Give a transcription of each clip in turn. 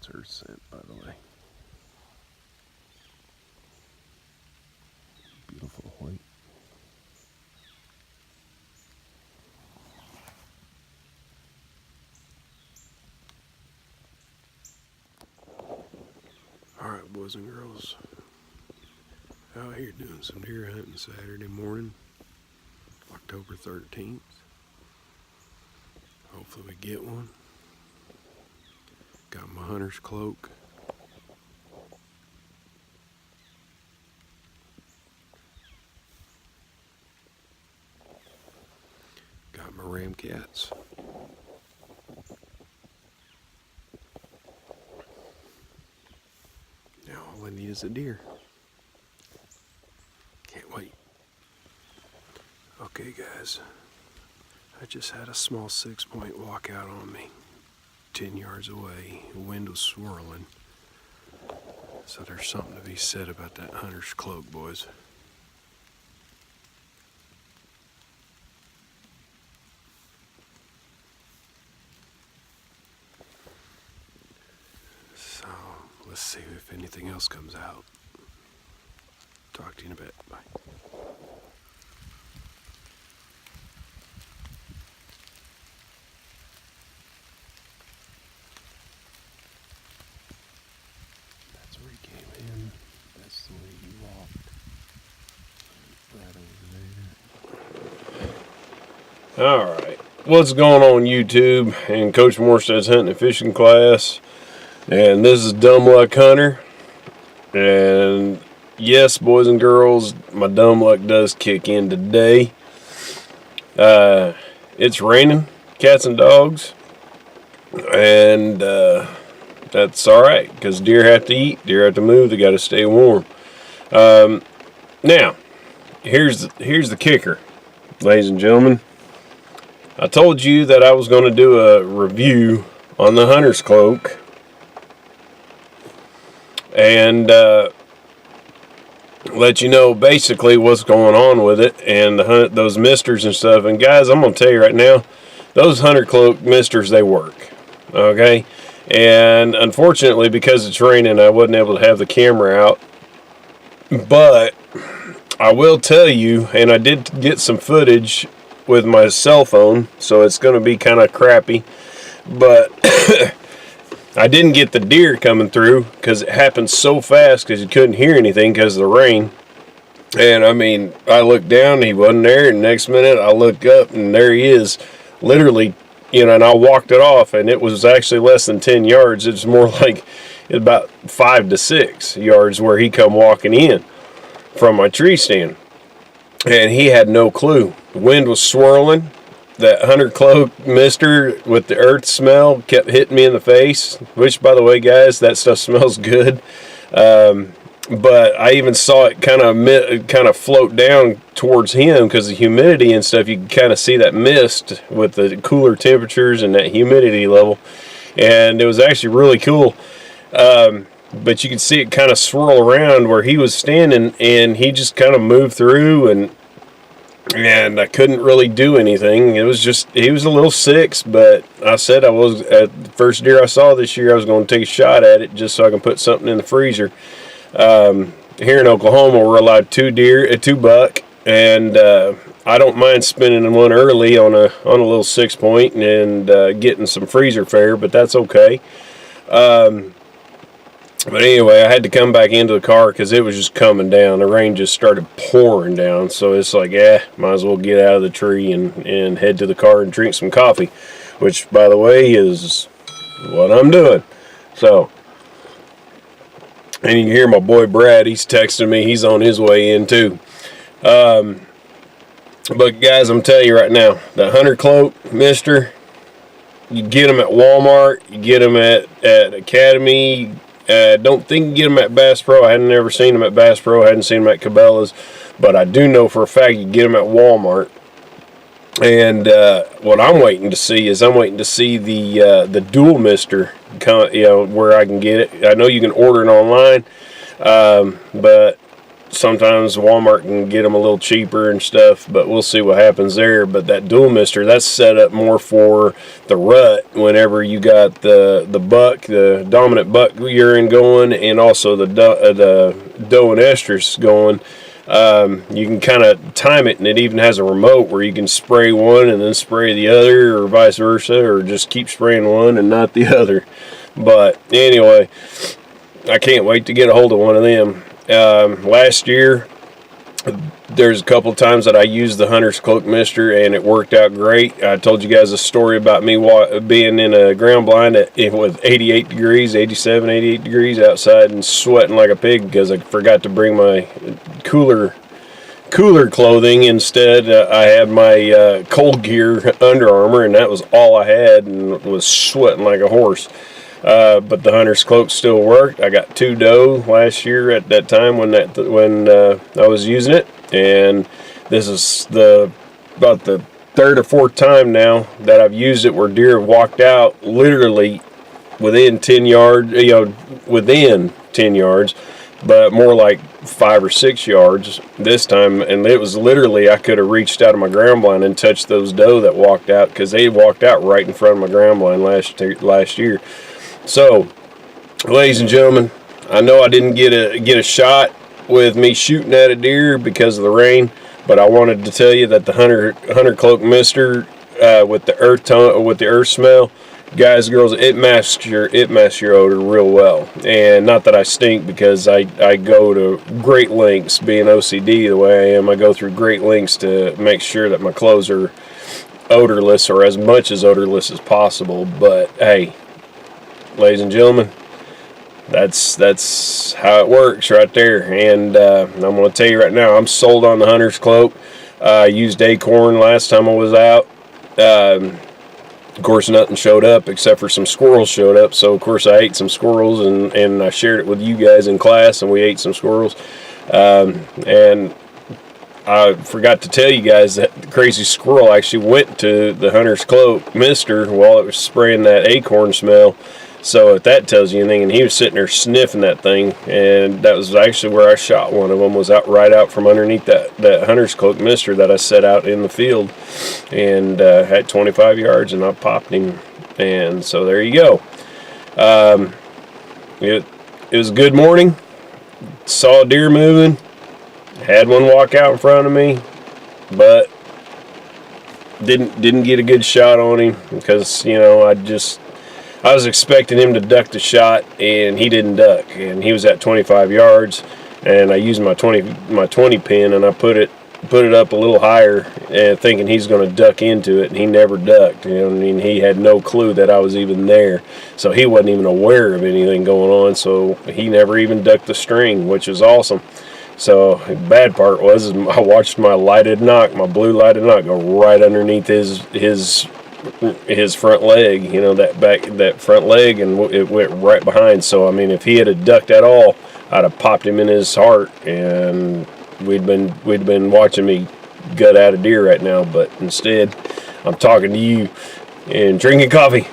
That's her scent, by the way. Beautiful white. Alright, boys and girls, out here doing some deer hunting Saturday morning, October 13th. Hopefully we get one. Got my hunter's cloak. Got my ram cats. Now all I need is a deer. Can't wait. Okay guys, I just had a small 6-point walkout on me. 10 yards away, the wind was swirling. So there's something to be said about that hunter's cloak, boys. So let's see if anything else comes out. Talk to you in a bit. Bye. That's where he came in. That's the way he walked. Right over there. Alright. What's going on YouTube and Coach Morstead's hunting and fishing class? And this is Dumb Luck Hunter. And yes, boys and girls, my dumb luck does kick in today. It's raining, cats and dogs, and that's alright, because deer have to eat, deer have to move, they got to stay warm. Now, here's the kicker, ladies and gentlemen. I told you that I was going to do a review on the hunter's cloak, and let you know basically what's going on with it and those misters and stuff. And guys, I'm going to tell you right now, those hunter cloak misters, they work. Okay? And unfortunately, because it's raining, I wasn't able to have the camera out. But I will tell you, and I did get some footage with my cell phone, so it's going to be kind of crappy. But I didn't get the deer coming through because it happened so fast because you couldn't hear anything because of the rain. And I mean, I looked down, he wasn't there, and next minute I looked up and there he is, literally, you know, and I walked it off, and it was actually less than 10 yards. It was more like about 5 to 6 yards where he come walking in from my tree stand. And he had no clue. The wind was swirling. That hunter cloak mister with the earth smell kept hitting me in the face, which, by the way, guys, that stuff smells good. But I even saw it kind of float down towards him because the humidity and stuff. You can kind of see that mist with the cooler temperatures and that humidity level, and it was actually really cool. But you could see it kind of swirl around where he was standing, and he just kind of moved through, and I couldn't really do anything. It was just, he was a little sick, but I said I was, at the first deer I saw this year, I was going to take a shot at it just so I can put something in the freezer. Here in Oklahoma, we're allowed 2 buck, and I don't mind spending one early on a little 6-point and getting some freezer fare, but that's okay. But anyway, I had to come back into the car because it was just coming down. The rain just started pouring down. So it's like, might as well get out of the tree and head to the car and drink some coffee. Which, by the way, is what I'm doing. So, and you can hear my boy Brad. He's texting me. He's on his way in too. But guys, I'm telling you right now, the hunter cloak mister, you get them at Walmart. You get them at Academy. Don't think you get them at Bass Pro. I hadn't never seen them at Bass Pro. I hadn't seen them at Cabela's. But I do know for a fact you get them at Walmart. And what I'm waiting to see is the dual mister, where I can get it. I know you can order it online, but sometimes Walmart can get them a little cheaper and stuff, but we'll see what happens there. But that dual mister, that's set up more for the rut whenever you got the buck, the dominant buck urine going, and also the doe and estrus going. You can kind of time it, and it even has a remote where you can spray one and then spray the other, or vice versa, or just keep spraying one and not the other. But anyway, I can't wait to get a hold of one of them. Last year, there's a couple of times that I used the Hunter's Kloak mister, and it worked out great. I told you guys a story about me being in a ground blind with 88 degrees, 87, 88 degrees outside, and sweating like a pig because I forgot to bring my cooler clothing. Instead, I had my cold gear Under Armour, and that was all I had, and was sweating like a horse. But the Hunter's Kloak still worked. I got 2 doe last year at that time when I was using it, and this is about the 3rd or 4th time now that I've used it where deer have walked out literally within 10 yards, within 10 yards, but more like 5 or 6 yards this time. And it was literally, I could have reached out of my ground blind and touched those doe that walked out, because they walked out right in front of my ground blind last year. So, ladies and gentlemen, I know I didn't get a shot with me shooting at a deer because of the rain, but I wanted to tell you that the Hunter Kloak mister with the earth tone, with the earth smell, guys, girls, it masks your odor real well. And not that I stink, because I go to great lengths, being OCD the way I am. I go through great lengths to make sure that my clothes are odorless, or as much as odorless as possible. But hey, ladies and gentlemen, that's how it works right there. And I'm going to tell you right now, I'm sold on the Hunter's Kloak. I used acorn last time I was out. Of course, nothing showed up except for some squirrels showed up. So of course I ate some squirrels, and I shared it with you guys in class, and we ate some squirrels. And I forgot to tell you guys that the crazy squirrel actually went to the Hunter's Kloak mister while it was spraying that acorn smell. So if that tells you anything, and he was sitting there sniffing that thing, and that was actually where I shot one of them, was right out from underneath that Hunter's Kloak mister that I set out in the field, and had 25 yards, and I popped him. And so there you go. It was a good morning. Saw a deer moving. Had one walk out in front of me, but didn't get a good shot on him, because I was expecting him to duck the shot, and he didn't duck, and he was at 25 yards, and I used my 20 pin, and I put it up a little higher, and thinking he's going to duck into it, and he never ducked. He had no clue that I was even there, so he wasn't even aware of anything going on, so he never even ducked the string, which is awesome. So the bad part was I watched my blue lighted knock go right underneath his front leg, that front leg, and it went right behind. So I mean, if he had ducked at all, I'd have popped him in his heart, and we'd been watching me gut out a deer right now. But instead, I'm talking to you and drinking coffee,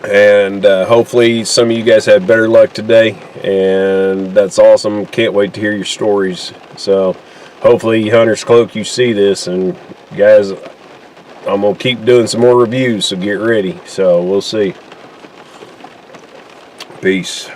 and hopefully some of you guys had better luck today, and that's awesome. Can't wait to hear your stories. So hopefully, Hunter's Kloak, you see this, and guys, I'm going to keep doing some more reviews, so get ready. So we'll see. Peace.